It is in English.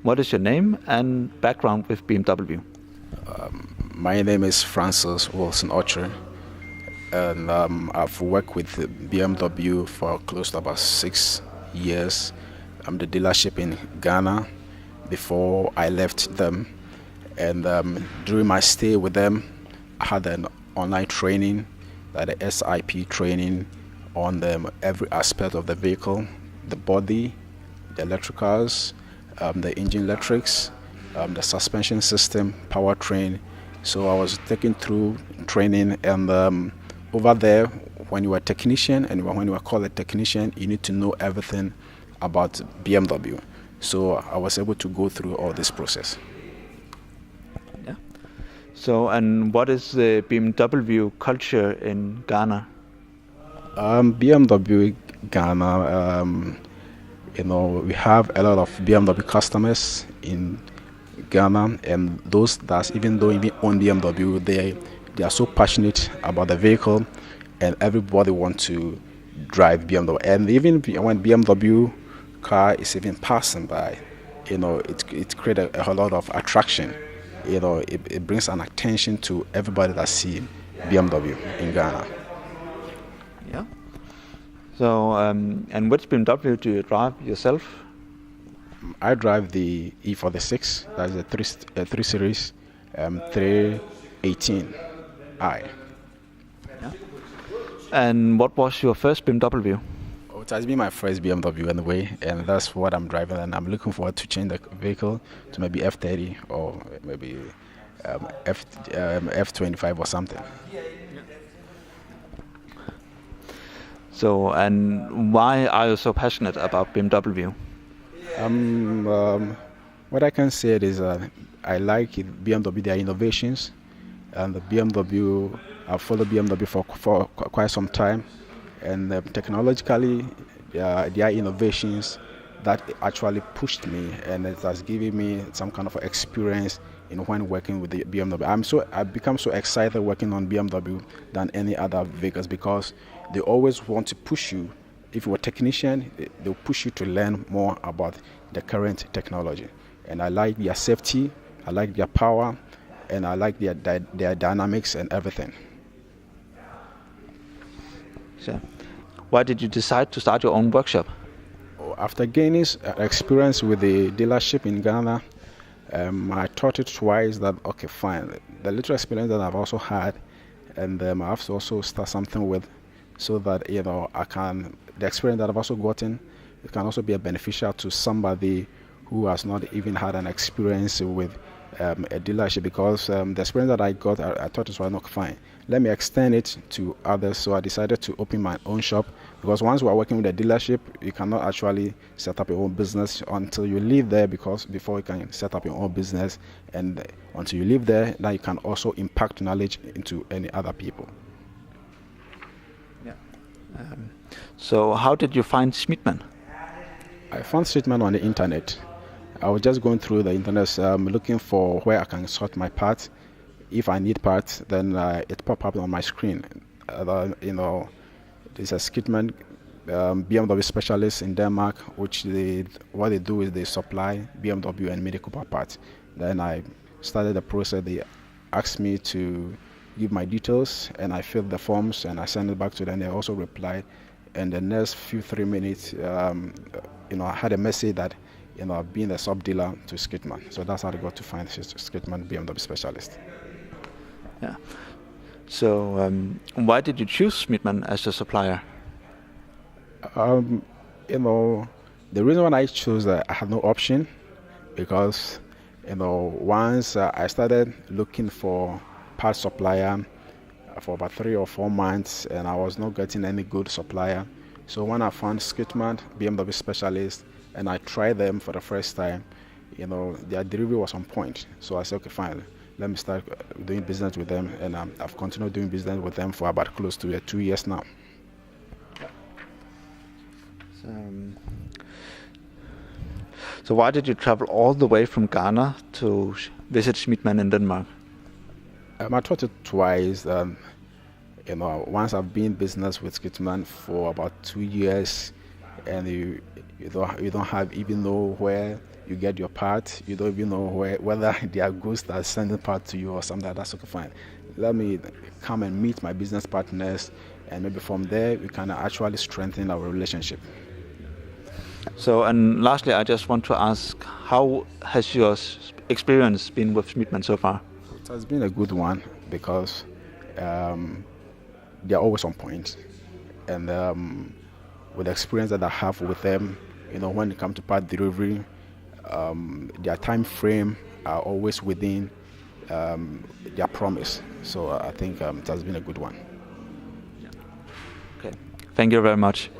what is your name and background with BMW? My name is Francis Wilson Ocher, and I've worked with BMW for close to about 6 years. I'm the dealership in Ghana before I left them. And during my stay with them, I had an online training, like the SIP training on every aspect of the vehicle, the body, the electricals, the engine electrics, the suspension system, powertrain. So I was taken through training, and over there, when you are a technician and when you are called a technician, you need to know everything about BMW. So I was able to go through all this process. Yeah. So, and what is the BMW culture in Ghana? BMW Ghana, we have a lot of BMW customers in Ghana, and those that even though even own BMW, they are so passionate about the vehicle, and everybody wants to drive BMW. And even when BMW car is even passing by, it creates a whole lot of attraction. It brings an attention to everybody that see BMW in Ghana. Yeah. So, and which BMW do you drive yourself? I drive the E46, that's the 3 Series, 318i. Yeah. And what was your first BMW? Oh, it has been my first BMW anyway, and that's what I'm driving, and I'm looking forward to change the vehicle to maybe F30 or maybe F25 or something. So, and why are you so passionate about BMW? What I can say is I like BMW, their innovations, and the BMW, I've followed BMW for quite some time, and technologically, their innovations that actually pushed me, and it has given me some kind of experience in when working with the BMW. I've become so excited working on BMW than any other vehicles, because they always want to push you. If you're a technician, they'll push you to learn more about the current technology. And I like their safety, I like their power, and I like their dynamics and everything. So, why did you decide to start your own workshop? After gaining experience with the dealership in Ghana, I thought it twice that, okay, fine, the little experience that I've also had, and I have to also start something with, so that the experience that I've also gotten, it can also be a beneficial to somebody who has not even had an experience with a dealership, because the experience that I got, I thought it was not fine. Let me extend it to others. So I decided to open my own shop, because once we are working with a dealership, you cannot actually set up your own business until you live there, because before you can set up your own business, and until you live there, then you can also impact knowledge into any other people. Yeah. So how did you find Schmiedmann? I found Schmiedmann on the internet. I was just going through the internet, looking for where I can sort my parts. If I need parts, then it pop up on my screen. There's a Schmiedmann BMW specialist in Denmark, which what they do is they supply BMW and Mini Cooper parts. Then I started the process. They asked me to give my details, and I filled the forms and I sent it back to them. They also replied. And the next 3 minutes, I had a message that, being a sub dealer to Schmiedmann. So that's how I got to find Schmiedmann BMW specialist. Yeah. So why did you choose Schmiedmann as a supplier? The reason why I chose I had no option, because once I started looking for part supplier for about 3 or 4 months, and I was not getting any good supplier. So when I found Schmiedmann BMW specialist and I tried them for the first time, their delivery was on point. So I said, okay, fine, let me start doing business with them, and I've continued doing business with them for about close to 2 years now. So why did you travel all the way from Ghana to visit Schmiedmann in Denmark? I thought it twice. Once I've been in business with Schmiedmann for about 2 years, and you don't have even know where you get your part. You don't even know whether they are goods that are sending part to you or something. That's okay, fine. Let me come and meet my business partners, and maybe from there we can actually strengthen our relationship. So, and lastly, I just want to ask, how has your experience been with Schmiedmann so far? It has been a good one because they are always on point, and with the experience that I have with them, when it comes to part delivery, their time frame are always within their promise. So I think it has been a good one. Okay, thank you very much.